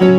1540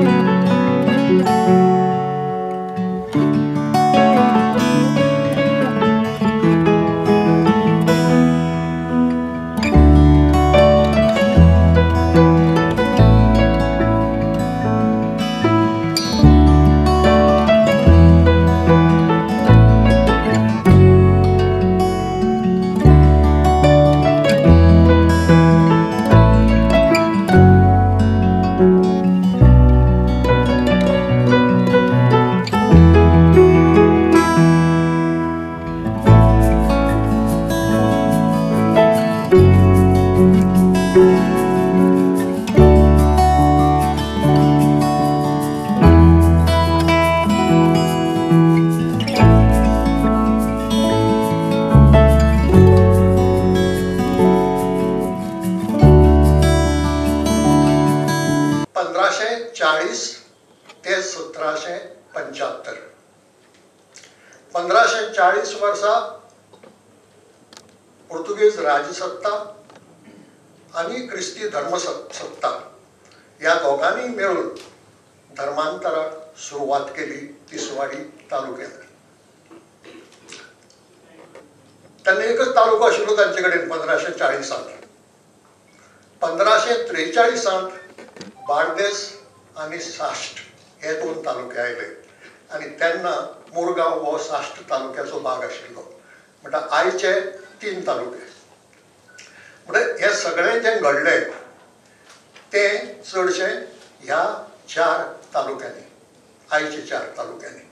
ते 1775 1540 वर्सा पोर्तुगीज राजसत्ता आणि ख्रिस्ती धर्मसत्ता या दोघांनी मिळून धर्मांतराला सुरुवात केली तिसवाडी तालुक्यात. त्यांनी एकच तालुका आशिल्लो तांचेकडे 1540 साल. 1543 साल बार्देस आणि साश्ट हे दोन तालुके आयले आणि त्यांना मुरगांव हो साश्ट तालुक्याचो भाग आशिल्लो. म्हणटा आयचे 3 तालुके. म्हणजे हे सगळे जे घडले ते चडशे ह्या 4 तालुक्यांनी, आयचे 4 तालुक्यांनी.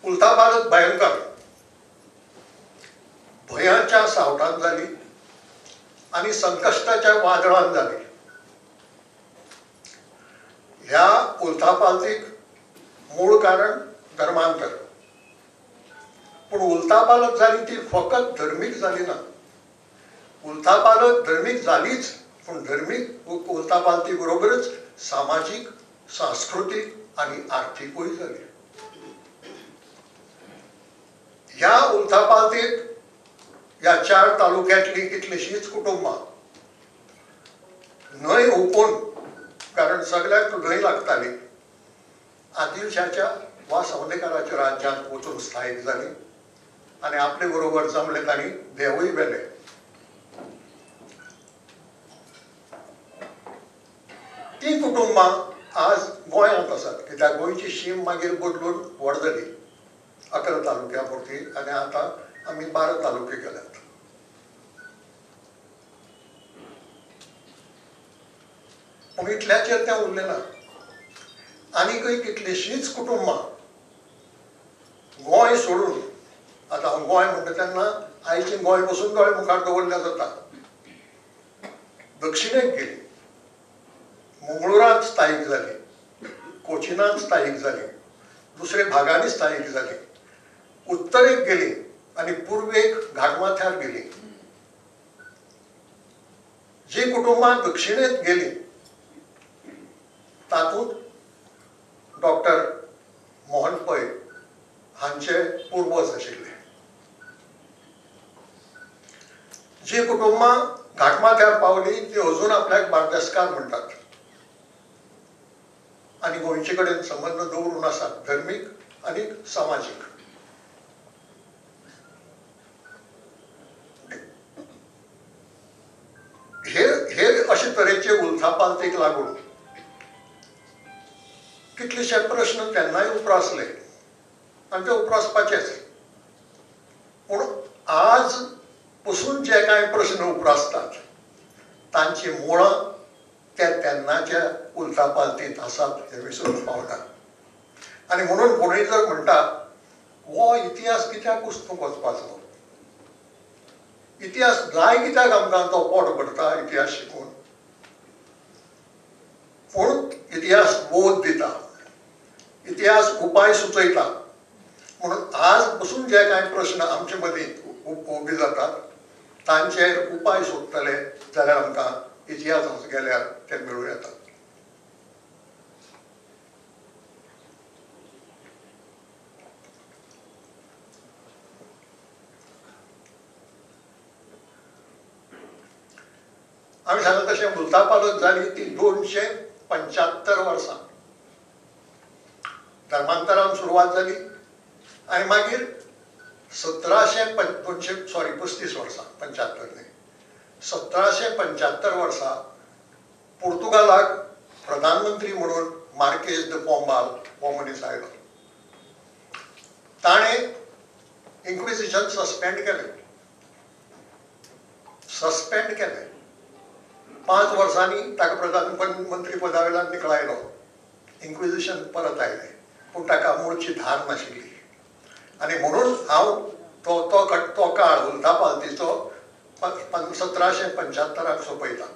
उलथापालथ भयंकर भयाच्या सावटान जाली आणि संकष्टाच्या वादळान जाली. ह्या उलथापालथीक मूळ कारण धर्मांतर. पण उलथापालथ जाली ती फकत धर्मीक जाली ना. उलथापालथ धर्मीक जालीच, पण धर्मीक उलथापालथी बरोबरच सामाजिक, सांस्कृतिक आणि आर्थिकूय जाली. ह्या उलथापालथीक या 4 तालुक्यातली कितलीशीच कुटुंबां न्हंय हुपून, कारण सगळ्याक न्हंय लागताली, आदिलशाच्या वा सवनेकाराच्या राज्यांत वचून स्थायीक जाली आणि आपले बरोबर जमले तांणी देवूय वेले. ती कुटुंबां आज गोंयांत आसात, कित्याक गोंयची शीम मागीर बदलून व्हड जाली 11 तालुक्या पुरती आणि आतां आमी 12 तालुके केल्यात. पूण इतल्याचेर तें उरलें ना. आनीकय कितलींशींच कुटुंबां गोंय सोडून, आतां हांव गोंय म्हणटा तेन्ना आयचें गोंय पसून दोळे मुखार दवरल्यार जाता, दक्षिणेक गेली, मंगळुरांत स्थायीक जाली, कोचिनांत स्थायीक जाली, दुसरे भागांनी स्थायीक जाली, उत्तरेक गेली आणि पूर्वेक घाटमाथ्यार गेली. जी कुटुंबां दक्षिणेक गेली तातूंत डॉक्टर मोहन पै हांचे पूर्वज आशिल्ले. जी कुटुंबां घाटमाथ्यार पावली ती अजून आपल्याक बार्देसकार म्हणटात आणि गोंयचे कडेन संबंध दवरून आसात, धर्मीक आणि सामाजीक. हे अशे तरेचे उलथापालथीक लागून कितलेशे प्रश्न तेन्नाय उप्रासले आणि ते उप्रासपाचेच. पूण आज पसून जे कांय प्रश्न उप्रासतात तांची मुळां ते तेन्नाच्या उलथापालथींत आसात हे विसरून पावना. आणि म्हणून कोणूय जर म्हणटा हो इतिहास कित्याक पुस्तक वचपाचो, इतिहास जाय कित्याक आमकां तो पोट भरता इतिहास शिकून. पूण इतिहास बोध दिता, इतिहास उपाय सुचयता. म्हणून आज पसून जे कांय प्रश्न आमचे मदीं उबे जातात तांचेर उपाय सोदतले जाल्यार आमकां इतिहासांत गेल्यार ते मेळूं येता. हांवें सांगलें तशें उलथापालथ जाली ती 200 75 वर्सां धर्मांतरान सुरवात जाली आनी मागीर 35 वर्सां 75 न्ही 1775 वर्सा पोर्तुगालाक प्रधानमंत्री म्हणून मार्केज द पोंबाल हो मनीस आयलो. ताणें इन्क्विजिशन सस्पेंड केलें 5 वर्सांनी ताका प्रधानमंत्री पदा वेल्यान निखळायलो. इन्क्विजिशन परत आयलें पूण ताका मूळची धार नाशिल्ली आनी म्हणून हांव तो काळ उलथा पालतीचो 1775 सोंपयता.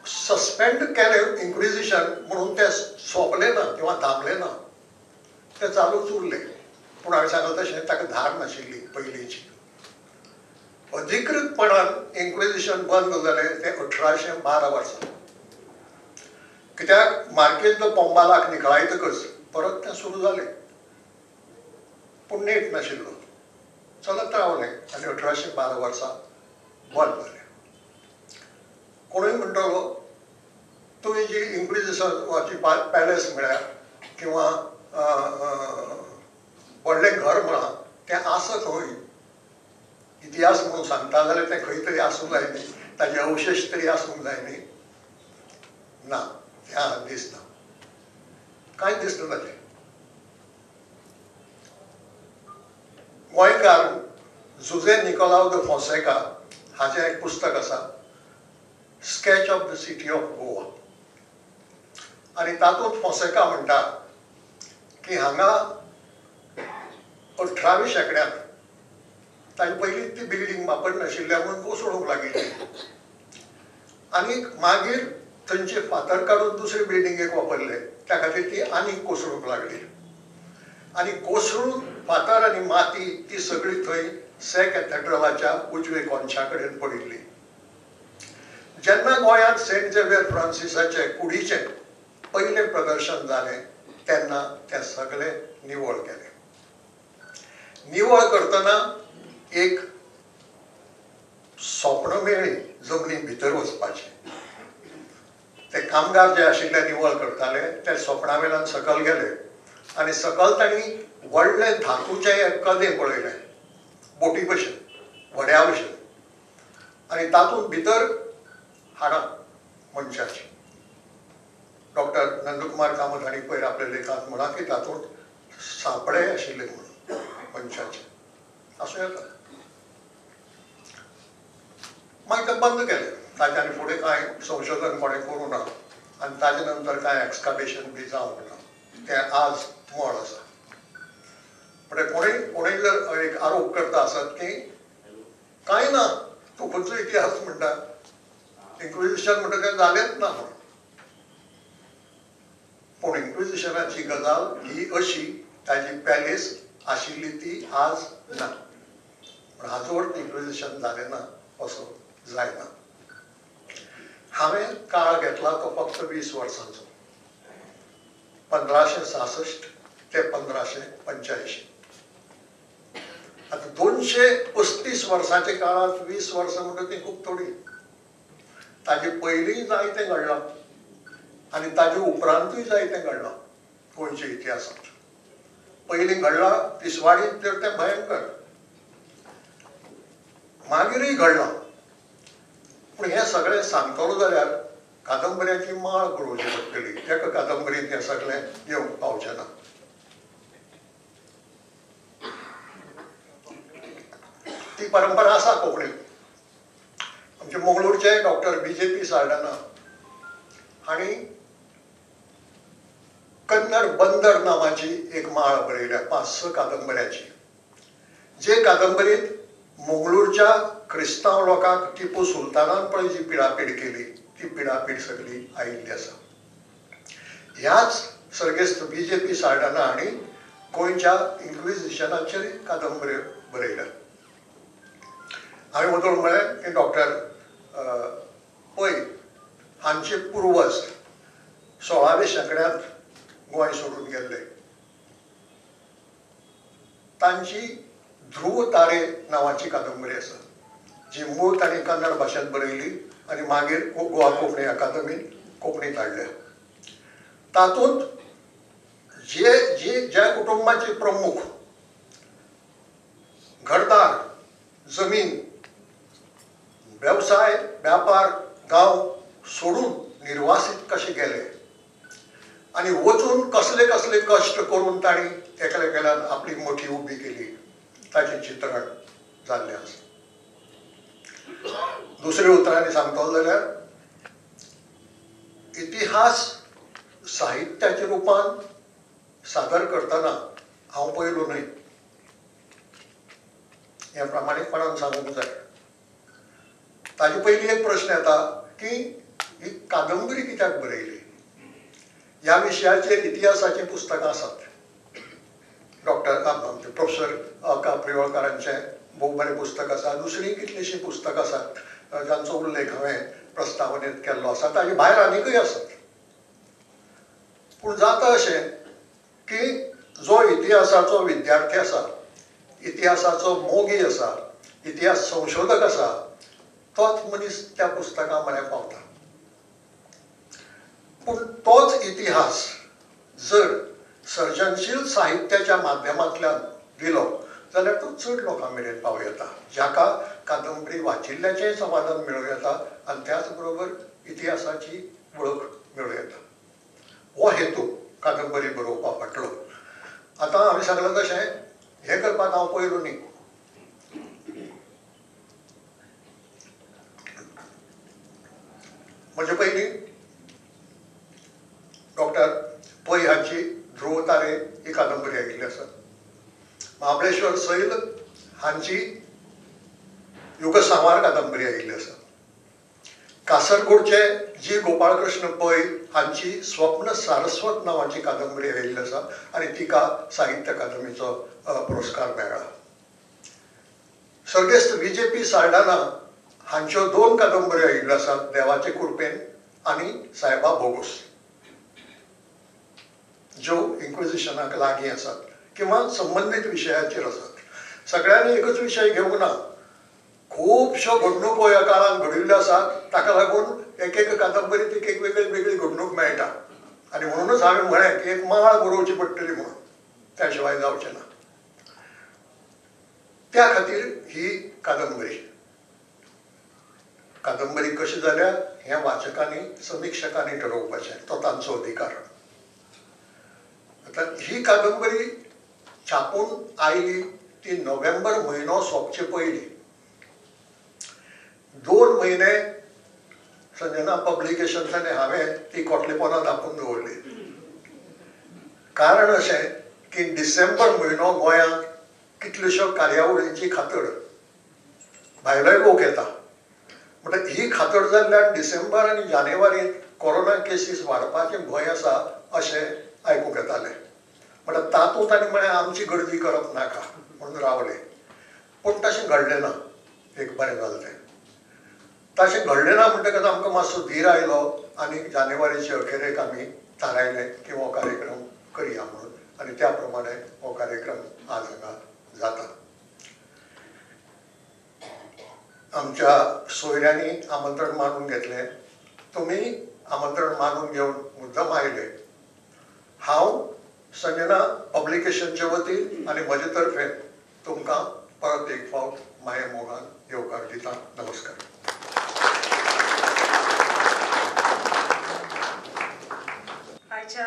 सस्पेंड केलें इन्क्विजिशन म्हणून तें सोंपलें ना किंवा थांबलें ना, तें चालूच उरलें. पूण हांवें सांगलें तशें ताका धार नाशिल्ली पयलींची. अधिकृतपणान इन्क्विजिशन बंद जालें तें 1812 वर्सा. कित्याक मार्केज द पोंबालाक निखळायतकच परत तें सुरू जालें पूण नेट नाशिल्लो, चलत रावलें आनी 1812 वर्सा बंद जालें. कोणूय म्हणटलो तुवें जी इन्क्विजिशनाची पॅलेस म्हळ्यार किंवा व्हडलें घर म्हणा तें आसा खंय, इतिहास म्हणून सांगता जाल्यार तें खंय तरी आसूंक जाय न्ही, ताजे अवशेश तरी आसूंक जाय न्ही. ना, तें दिसना, कांयच दिसना ताचें. गोंयकार जुझे निकोलाव द फॉन्सेका हाचें एक पुस्तक आसा, sketch of the city of Goa. आनी तातूंत फॉन्सेका म्हणटा की हांगा 18व्या शेंकड्यांत ताजे पयलीं ती बिल्डींग वापरनाशिल्ल्या म्हणून कोसळूंक लागिल्ली आनी मागीर थंयचे फातर काडून दुसरे बिल्डिंगेक वापरले, त्या खातीर ती आनीक कोसळूंक लागली. आनी कोसळून फातर आनी माती ती सगळी थंय से कॅथेड्रलाच्या उजवे कोनशा कडेन पडिल्ली. जेन्ना गोंयांत सेंट झेवियर फ्रांसिसाचे कुडीचें पयलें प्रदर्शन जालें तेन्ना तें सगळें निवळ केलें. निवळ करतना एक स्वप्न मेळ्ळी जमनी भितर वचपाचें. ते कामगार जे आशिल्ले निवळ करताले ते स्वप्ना वेल्यान सकयल गेले आनी सकयल तांणी व्हडलें धातूचें एक कदें पळयलें, बोटी भशेन, व्हड्या भशेन. आनी तातूंत भितर हाडां मनशाची. डॉक्टर नंदकुमार कामत हांणी पयर आपल्या लेखांत म्हणा की तातूंत सापळे आशिल्ले म्हणून मनशाचे. आसूं येता. मागीर तें बंद केलें. ताचे आनी फुडें कांय संशोधन कोणें करूं ना आनी ताजे नंतर कांय एक्सकावेशन बी जावंक ना. तें आज मोड आसा. म्हणजे कोणूय जर एक आरोप करता आसत की कांय ना, तूं खंयचो इतिहास म्हणटा, इन्क्विजिशन म्हणटा तें जालेंच ना म्हणून. पूण इन्क्विजिशनाची गजाल ही अशी, ताजी पॅलेस आशिल्ली ती आज ना. पूण हाजो अर्थ इन्क्विजिशन जालें ना असो जायना. हांवें काळ घेतला तो फक्त 20 वर्सांचो, 1566 ते 1585. आतां 235 वर्सांच्या काळांत 20 वर्सां म्हणटा ती खूब थोडी. ताजे पयलींय जायतें घडलां आनी ताजे उपरांतूय जायतें घडलां गोंयच्या इतिहासांत. पयलीं घडलां तिसवाडींत तर तें भयंकर, मागीरय घडलां. पूण हें सगळें सांगतलो जाल्यार कादंबऱ्याची माळ बरोवची पडटली. एका कादंबरींत हें सगळें येवंक पावचें ना. ती परंपरा आसा कोंकणीत. आमचे मंगळूरचे डॉक्टर BJP साल्ढाणा हांणी कन्नड बंदर नांवाची एक माळ बरयल्या 5-6 कादंबऱ्याची. जे कादंबरींत मंगळूरच्या क्रिस्तांव लोकांक टिपू सुलतानान पळय जी पिडापीड केली ती पिडापीड सगळी आयिल्ली आसा. ह्याच सर्गेस्त BJP साल्ढाणा हांणी गोंयच्या इन्क्विजिशनाचेर कादंबऱ्यो बरयल्या. हांवें वचून म्हळें की डॉक्टर पळय हांचे पुर्वज 16व्या शेंकड्यांत गोंय सोडून गेल्ले. तांची ध्रुव तारे नावाची कादंबरी आसा जी मूळ तांणी कन्नड भाशेंत बरयली आनी मागीर गोवा कोंकणी अकादमीन कोंकणीत हाडल्या. तातूंत ज्या कुटुंबाचे प्रमुख घरदार, जमीन, वेवसाय, व्यापार, गांव सोडून निर्वासित कशे गेले आनी वचून कसले कसले कश्ट करून तांणी एकेल्यान आपली मोठी उबी केली ताचें चित्रण जाल्लें आसा. दुसऱ्या उतरांनी सांगतलो जाल्यार इतिहास साहित्याच्या रुपान सादर करतना हांव पयलो न्हय हें प्रामाणीकपणान सांगूंक जाय. ताजे पयलीं एक प्रश्न येता की ही कादंबरी कित्याक बरयली. ह्या विशयाचेर इतिहासाचीं पुस्तकां आसात. प्रोफेसर काप्रियोळकारांचें खूब बरें पुस्तक आसा. दुसरीं कितलींशीं पुस्तकां आसात जांचो उल्लेख हांवें प्रस्तावनेंत केल्लो आसा. ताजे भायर आनीकय आसात. पूण जाता अशें की जो इतिहासाचो विद्यार्थी आसा, इतिहासाचो मोगी आसा, इतिहास संशोधक आसा, तोच मनीस त्या पुस्तकां म्हऱ्यान पावता. पूण तोच इतिहास जर सर्जनशील साहित्याच्या माध्यमांतल्यान दिलो जाल्यार तो चड लोकां मेरेन पावूं येता, जाका कादंबरी वाचिल्ल्याचेंय समाधान मेळूं येता आनी त्याच बरोबर इतिहासाची वळख मेळूं येता. हो हेतू कादंबरी बरोवपा फाटलो. आतां हांवें सांगलां तशें हें करपाक हांव पयलो न्ही. म्हणजे पयलीं डॉक्टर पै हांची ध्रुव तारे ही कादंबरी आयिल्ली आसा. महाबळेश्वर सैल हांची युगसंहार कादंबरी आयिल्ली आसा. कासरगोडचे जी गोपाळकृष्ण पै हांची स्वप्न सारस्वत नांवाची कादंबरी आयिल्ली आसा आनी तिका साहित्य अकादमीचो पुरस्कार मेळ्ळा. सर्गेस्त VJP साल्ढाणा हांच्यो 2 कादंबऱ्यो आयिल्ल्यो आसात, देवाचे कृपेन आनी सायबा बोगूस, ज्यो इन्क्विजिशनाक लागीं आसात किंवा संबंदीत विशयाचेर आसात. सगळ्यांनी एकच विशय घेवंक ना. खुबश्यो घडणुको ह्या काळांत घडिल्ल्यो आसात, ताका लागून एक कादंबरीत एक वेगळी घडणूक मेळटा आनी म्हणूनच हांवें म्हळें की एक माळ बरोवची पडटली म्हणून, त्या शिवाय जावचें ना. त्या खातीर ही कादंबरी कशी जाल्या हें वाचकांनी समिक्षकांनी ठरोवपाचें, तो तांचो अधिकार. आतां ही कादंबरी छापून आयली ती नोव्हेंबर म्हयनो सोंपचे पयलीं 2 म्हयने संजना पब्लिकेशन्सांनी हांवें ती कोटलेपणां दाखोवन दवरली. कारण अशें की डिसेंबर म्हयनो गोंयांत कितल्योश्यो कार्यावळींची खातड, भायलोय लोक येता. म्हणटकीर ही खातड जाल्ल्यान डिसेंबर आनी जानेवारींत कोरोना केसीस वाडपाचें भंय आसा अशें आयकूंक येतालें. म्हणल्यार तातूंत आनी म्हळें आमची गर्दी करप नाका म्हणून रावले. पूण तशें घडलें ना. एक बरें जालें तें. तशें घडलें ना म्हणटकच आमकां मातसो धीर आयलो आनी जानेवारीचे अखेरेक आमी थारायलें की हो कार्यक्रम करया म्हणून आनी त्या प्रमाणे हो कार्यक्रम आज हांगा जाता. आमच्या सोयऱ्यांनी आमंत्रण मानून घेतलें. तुमी आमंत्रण मानून घेवन मुद्दम आयले. हांव संजना पब्लिकेशनचे वतीन आनी म्हजे तर्फेन तुमकां परत एक फावट माये मोगान येवकार दिता. नमस्कार. आयच्या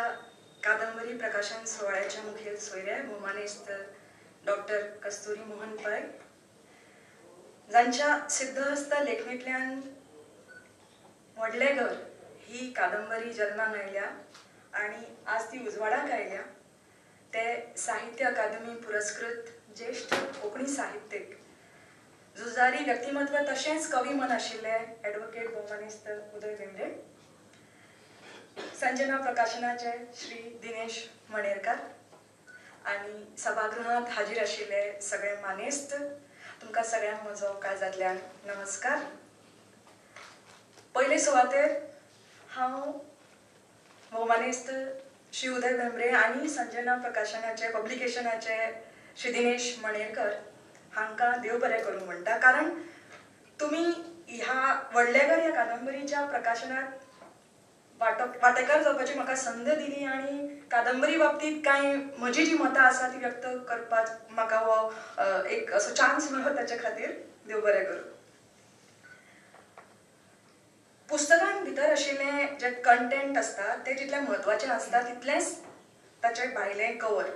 कादंबरी प्रकाशन सोहळ्याच्या मुखेल सोयरे भौमानेस्त डॉक्टर कस्तुरी मोहन पै, जांच्या सिद्धहस्त लेखणींतल्यान व्हडलें घर ही कादंबरी जल्माक आयल्या आनी आज ती उजवाडाक आयल्या, ते साहित्य अकादमी पुरस्कृत ज्येष्ठ कोंकणी साहित्यीक, झुजारी व्यक्तिमत्व तशेंच कवी मन आशिल्ले ॲडव्होकेट भौमानेस्त उदय भेंब्रे, संजना प्रकाशनाचे श्री दिनेश मणेरकार आनी सभागृहांत हाजीर आशिल्ले सगळे मानेस्त, तुमकां सगळ्यांक म्हजो काळजांतल्यान नमस्कार. पयले सुवातेर हांव भौमानेस्त श्री उदय भेंब्रे आनी संजना प्रकाशनाचे पब्लिकेशनाचे श्री दिनेश मणेरकर हांका देव बरें करूं म्हणटा, कारण तुमी ह्या व्हडलेकर ह्या कादंबरीच्या प्रकाशनात वांटेकार जावपाची म्हाका संद दिली आनी कादंबरी बाबतींत कांय म्हजी जी मतां आसा ती व्यक्त करपाक म्हाका हो एक असो चान्स मेळ्ळो, ताचे खातीर देव बरें करूं. पुस्तकान भितर आशिल्लें जे कंटेंट आसता तें जितलें म्हत्वाचें आसता तितलेंच ताचे भायलें कवर.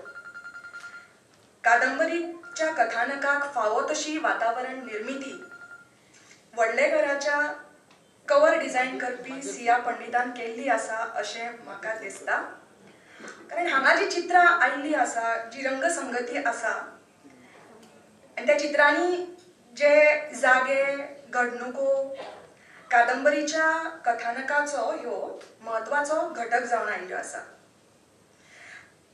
कादंबरीच्या कथानकाक फावो तशी वातावरण निर्मिती व्हडलेकराच्या कवर डिझायन करपी सिया पंडितान केल्ली आसा अशें म्हाका दिसता. कारण हांगा जी चित्रां आयिल्लीं आसा, जी रंगसंगती आसा, आनी त्या चित्रांनी जे जागे, घडणुको कादंबरीच्या कथानकाचो ह्यो म्हत्वाचो घटक जावन आयिल्ल्यो आसा.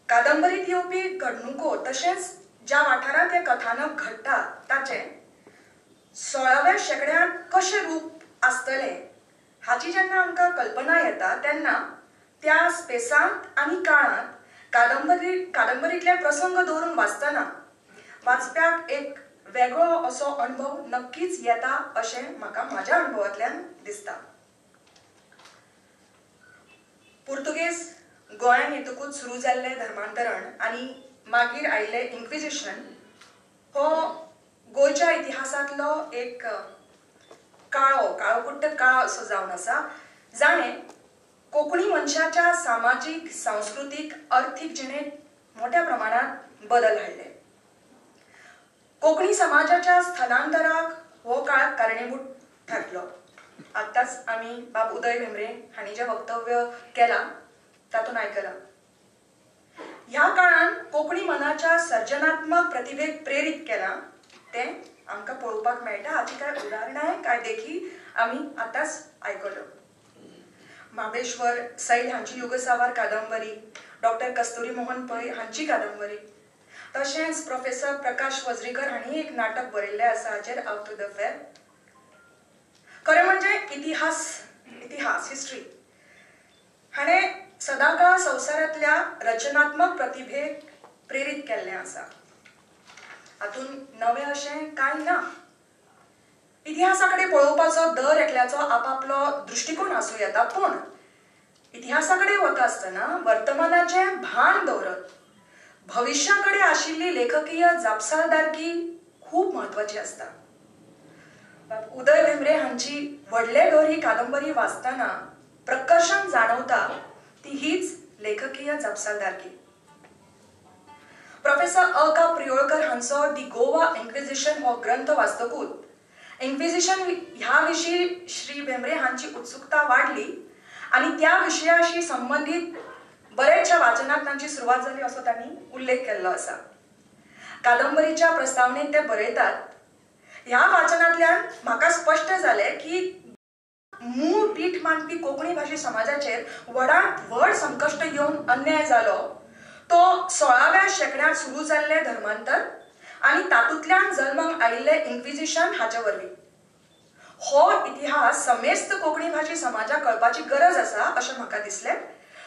कादंबरीत येवपी घडणुको तशेंच ज्या वाठारांत हें कथानक घडटा ताचें 16व्या शेंकड्यांत कशें रूप आसतलें हाची जेन्ना आमकां कल्पना येता तेन्ना त्या स्पेसांत आनी काळांत कादंबरीतले प्रसंग दवरून वाचतना वाचप्याक एक वेगळो असो अणभव नक्कीच येता अशें म्हाका म्हाज्या अणभवांतल्यान दिसता. पुर्तुगेज गोंयांत येतकूच सुरू जाल्लें धर्मांतरण आनी मागीर आयिल्लें इन्क्विजिशन हो गोंयच्या इतिहासांतलो एक काळोकुट्ट काळ असो जावन आसा, जाणें कोंकणी मनशाच्या सामाजीक, सांस्कृतीक, अर्थीक जिणेंत मोठ्या प्रमाणांत बदल हाडले. कोंकणी समाजाच्या स्थलांतराक हो काळ कारणीभूत थारलो. आतांच आमी बाब उदय भेंब्रे हांणी जें वक्तव्य केलां तातूंत आयकलां. ह्या काळान कोंकणी मनाच्या सर्जनात्मक प्रतिभेक प्रेरीत केलां तें आमकां पळोवपाक मेळटा. हाची कांय उदाहरणां, कांय देखी आमी आतांच आयकल्यो. महाबळेश्वर सैल हांची युगसावर कादंबरी, डॉक्टर कस्तुरी मोहन पै हांची कादंबरी, तशेंच प्रोफेसर प्रकाश वज्रीकर हांणी एक नाटक बरयल्लें आसा हाचेर आउट टू द फेर. खरें म्हणजे इतिहास हिस्ट्री हाणें सदांकाळ संवसारांतल्या रचनात्मक प्रतिभेक प्रेरीत केल्लें आसा. हातूंत नवें अशें कांय ना. इतिहासा कडेन पळोवपाचो दर एकल्याचो आपापलो दृश्टिकोन आसूं येता, पूण इतिहासा कडेन वता आसतना वर्तमानाचें भान दवरत भविश्या कडेन आशिल्ली लेखकीय जापसालदारकी खूब म्हत्वाची आसता. उदय भेंब्रे हांची व्हडले घर ही कादंबरी वाचतना प्रकर्षान जाणवता ती हीच लेखकीय जापसालदारकी. प्रोफेसर अ.क. प्रियोळकर हांचो दी गोवा इन्क्विजिशन हो ग्रंथ वाचतकूच इन्क्विजिशन ह्या विशीं श्री भेंब्रे हांची उत्सुकता वाडली आनी त्या विशयाशी संबंधीत बरेचशा वाचनाक तांची सुरवात जाली असो तांणी उल्लेख केल्लो आसा. कादंबरीच्या प्रस्तावनेत ते बरयतात, ह्या वाचनांतल्यान म्हाका स्पश्ट जालें की मूळ पीठ मांडपी कोंकणी भाशी समाजाचेर व्हडांत व्हड संकश्ट येवन अन्याय जालो तो 16व्या शेंकड्यांत सुरू जाल्लें धर्मांतर आनी तातूंतल्यान जल्माक आयिल्लें इन्क्विजिशन हाचे वरवीं. हो इतिहास समेस्त कोंकणी भाशी समाजाक कळपाची गरज आसा अशें म्हाका दिसलें.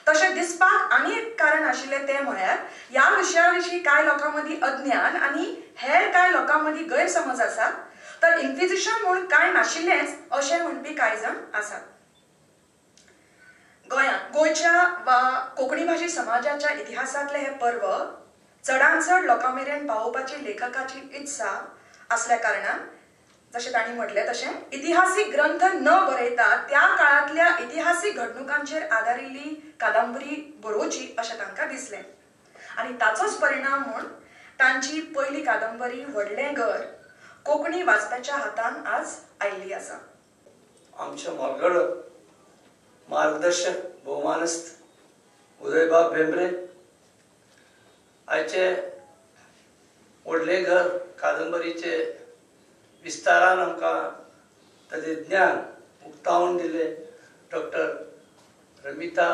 तशें दिसपाक आनी एक कारण आशिल्लें तें म्हळ्यार ह्या विशया विशीं कांय लोकां मदीं अज्ञान आनी हेर कांय लोकां मदीं गैरसमज आसात, तर इन्क्विजिशन म्हूण कांय नाशिल्लेंच अशें म्हणपी कांय जाण आसात. गोंयच्या वा कोंकणी भाशी समाजाच्या इतिहासांतलें हें पर्व चडांत चड लोकां मेरेन पावोवपाची लेखकाची इत्सा आसल्या कारणान जशें तांणी म्हटलें तशें इतिहासीक ग्रंथ न बरयता त्या काळांतल्या इतिहासीक घडणुकांचेर आदारिल्ली कादंबरी बरोवची अशें तांकां दिसलें. आनी ताचोच परिणाम म्हूण तांची पयली कादंबरी व्हडलें घर कोंकणी वाचप्याच्या हातान आज आयिल्ली आसा. आमचे म्हारगड मार्गदर्शक भोवमानस्त उदयबाब भेंब्रे आयचे व्हडलें घर कादंबरीचे विस्तारान आमकां ताचें ज्ञान उक्तावण दिलें डॉक्टर रमिता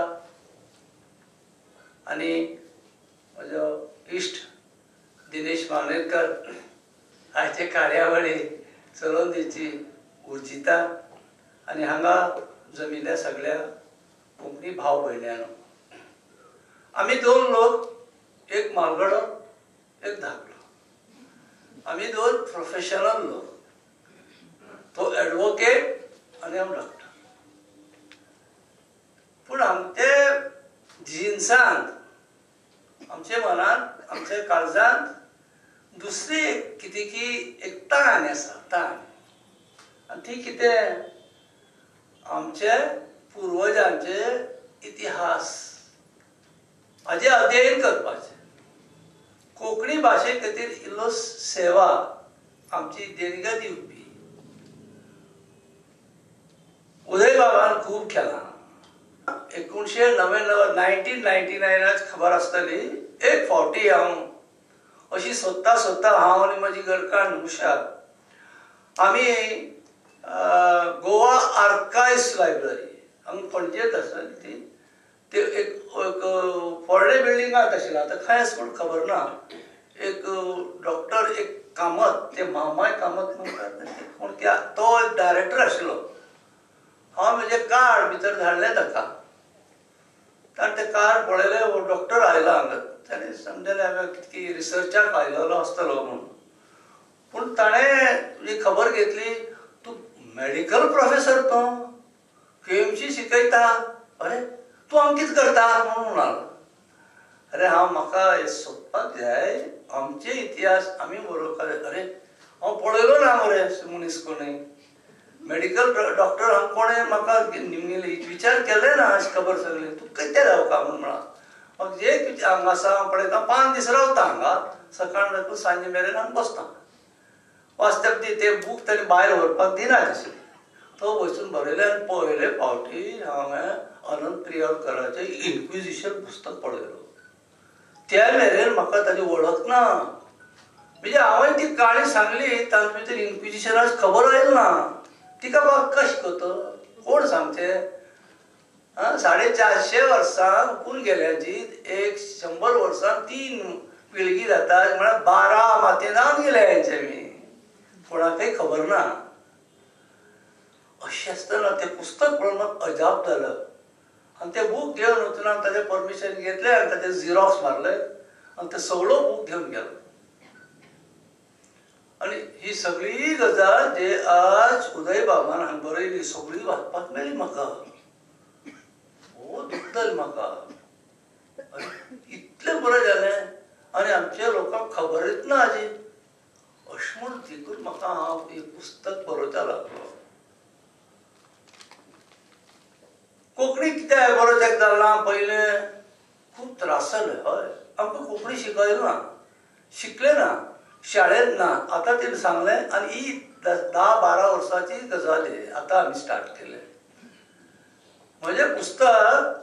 आनी म्हजो इश्ट दिनेश मानेरकर आयचे कार्यावळी चलोवन दिवची उर्जिता आनी हांगा जमिल्ल्या सगळ्या कोंकणी भाव भयण्यांनो, आमी दोन लोक, एक म्हारगडो एक धाकलो. आमी दोन प्रोफेशनल लोक, तो एडवोकेट आनी हांव डॉक्टर. पूण आमचे जिन्सांत, आमच्या मनांत, आमच्या काळजांत दुसरी कितें की एक ताण आसा, ताण. आनी ती कितें, आमचे पुर्वजांचे इतिहास हाजे अध्ययन करपाचें. कोंकणी भाशे खातीर इल्लो सेवा आमची देणगी दिवपी उदय बाबान खूब केलां. 1999 खबर आसतली, एक फावटी हांव अशी सोदता हांव आनी म्हजी घरकान्न उशा आमी गोवा आर्कायव्स लायब्ररी हांगा पणजेंत आसतली ती एक व्हडले बिल्डिंगांत आशिल्लें, आतां खंय आसा पूण खबर ना. एक डॉक्टर एक कामत, ते मामाय कामत म्हणटात पूण तो एक डायरेक्टर आशिल्लो. हांव म्हजें कार्ड भितर धाडलें ताका. ताणें तें कार्ड पळयलें, हो डॉक्टर आयला हांगा. ताणें समजलें हांवें कितें रिसर्चाक आयलोलो आसतलो म्हणून. पूण ताणें तुजी खबर घेतली, तूं मेडिकल प्रोफेसर, तो केएमसी शिकयता, अरे तूं हांगा कितें करता म्हणून म्हणालो. अरे म्हाका हें सोदपाक जाय, आमचे इतिहास आमी बरोवपाक. अरे हांव पळयलो ना मरे मनीस कोणूय मेडिकल डॉक्टर, हांगा कोणें म्हाका विचार केले ना अशी खबर सगळी. तूं कितें रावता म्हणून म्हणा. म्हाका जे कितें हांगा आसा हांव पळयता, 5 दीस रावता हांगा, सकाळ लागून सांजे मेरेन हांगा बसता. वाचतात ते बूक ताणें भायर व्हरपाक दिना तशें. तो वचून बरयलें आनी पयले फावटी हांवें अनंत प्रियकराचें इन्क्विजिशन पुस्तक पळयलो. त्या मेरेन म्हाका ताची वळख ना. म्हणजे हांवें ती काणी सांगली, तातूंत भितर इन्क्विजिशनाची खबर आयली ना. तिका बाबा कशें करता, कोण सांगचे. 450 वर्सां हुकून गेल्याची 100 वर्सां 3 पिळगी जाता, म्हळ्यार 12 माते जावन गेले हेंचे आमी, कोणाकय खबर ना. अशें आसतना तें पुस्तक पळोवन म्हाका अजाप जालो. आनी तें बूक घेवन वचून हांवें ताचें परमिशन घेतलें आनी ताचें झिरॉक्स मारले आनी तें सगळो बूक घेवन गेलो. आनी ही सगळी गजाल जे आज उदय बाबान हांगा बरयली सगळी वाचपाक मेळ्ळी म्हाका. दुखतली म्हाका. इतलें बरें जालें आनी आमच्या लोकांक खबरच ना हाजी. अशें म्हूण देखून म्हाका हांव एक पुस्तक बरोवचा लागलो. कोंकणी कित्याक बरोवचें जालां, पयलें खूब त्रास जाले. हय, आमकां कोंकणी शिकयलें ना, शिकले ना, शाळेंत ना. आतां तेणें सांगलें आनी ही 10-12 वर्सांची गजाल आतां आमी स्टार्ट केलें. म्हजें पुस्तक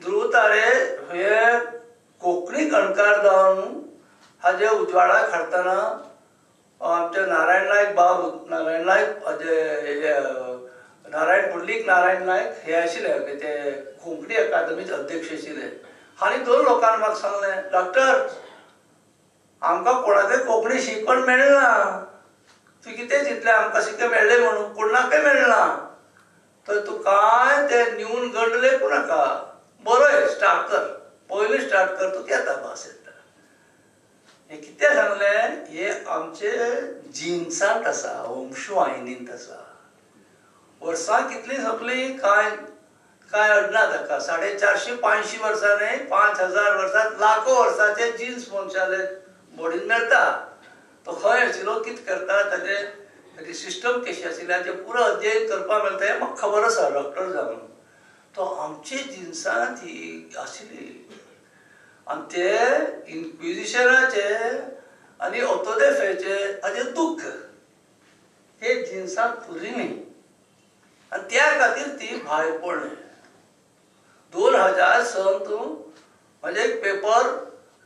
ध्रुव तारे हे कोंकणी अणकार जावन हाजे उजवाडाक हाडटना आमचे नारायण नायक बाब, नारायण नायक हाजे नारायण पुंडलीक नारायण नायक हे आशिल्ले, ते कोंकणी अकादमीचे अध्यक्ष आशिल्ले. हांणी 2 लोकांनी म्हाका सांगलें, डॉक्टर आमकां कोणाकय कोंकणी शिकवण मेळना. तूं कितें चिंतलें आमकां शिकय मेळ्ळें म्हणून, कोणाकय मेळना. तर तूं कांय ते न्यून गंडलें नाका, बरोय स्टार्ट कर, पयलीं स्टार्ट कर, तूं येता भास येता. हें कितें सांगलें, हे आमचे जिन्सांत आसा, वंशवाहिनींत आसा. वर्सां कितलीं सोंपलीं कांय अडना ताका. 450-500 वर्सां न्हय, 5000 वर्सां, लाखो वर्सांचे जिन्स मनशाले बॉडीन मेळटा. तो खंय आशिल्लो, कितें करता, ताची सिस्टम कशी आशिल्ली हाचें पुरो अध्ययन करपाक मेळटा. हें म्हाका खबर आसा डॉक्टर जावन. तो आमचे जिन्सांत ही आशिल्ली. आनी ते इन्क्विजिशनाचे आनी ऑर्थोडॉक्साचे हाजें दुख्ख हे जिन्सांत उरिल्लीं आनी त्या खातीर ती भायर पडलें. 2000 म्हजे एक पेपर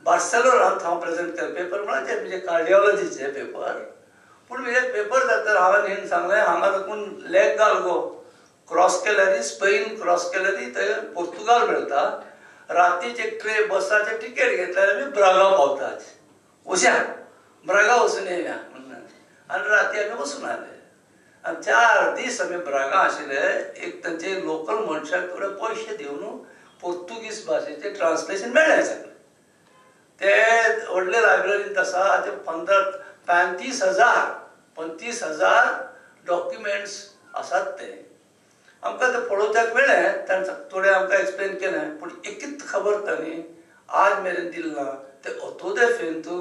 बार्सेलोनांत हांव प्रेजेंट केलो. पेपर म्हळ्यार म्हणजे कार्डियोलॉजीचे पेपर. पूण म्हजे पेपर जाता हांवें सांगलें हांगा लागून लेग घाल गो. क्रॉस केल्यार स्पेन क्रॉस केल्यार थंय पोर्तुगाल मेळटा. रातीचे बसाचे तिकेट घेतल्यार आमी ब्रागा पावतात. वशा ब्रागा वचून येया म्हणून आनी राती आमी वचून आले. आनी 4 दीस आमी ब्रागा आशिल्ले. एक तांचे लोकल मनशाक थोडे पयशे दिवन पोर्तुगीज भाशेचें ट्रान्सलेशन मेळ्ळें सगळें. ते व्हडले लायब्ररींत आसा. ते 35,000 डॉक्युमेंट्स आसात ते आमकां ते पळोवच्याक मेळ्ळें ताणें थोडें आमकां एक्सप्लेन केलें पूण एकच खबर तांणी आज मेरेन दिलना ते ऑटोडेफेंतू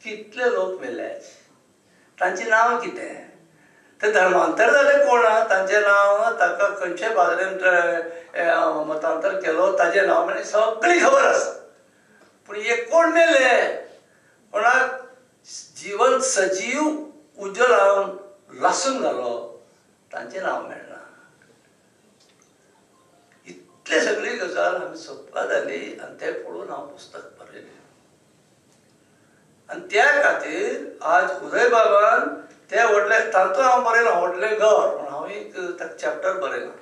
कितले लोक मेले तांचें नांव कितें ते धर्मांतर जालें कोण तांचें नांव ताका खंयचे बाजरेन मतांतर केलो ताजें नांव म्हणजे सगळी खबर आसा पूण हे कोण मेले कोणाक जीवन सजीव उजो लावन लासून घालो तांचें नांव मेळना इतले सगळी गजाल आमी सोदपा जाली आनी ते पळोवन हांव पुस्तक बरयलें आनी त्या खातीर आज उदय बाबान ते व्हडलें तातूंत हांव बरयलां व्हडलें घर म्हण हांव एक ताका चॅप्टर बरयलां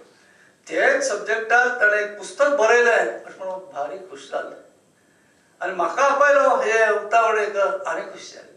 तेच सब्जेक्टाक ताणें एक पुस्तक बरयलें अशें म्हणून भारी खूश जालें आनी म्हाका आपयलो हे उक्तावणेकर आनी खूश जालें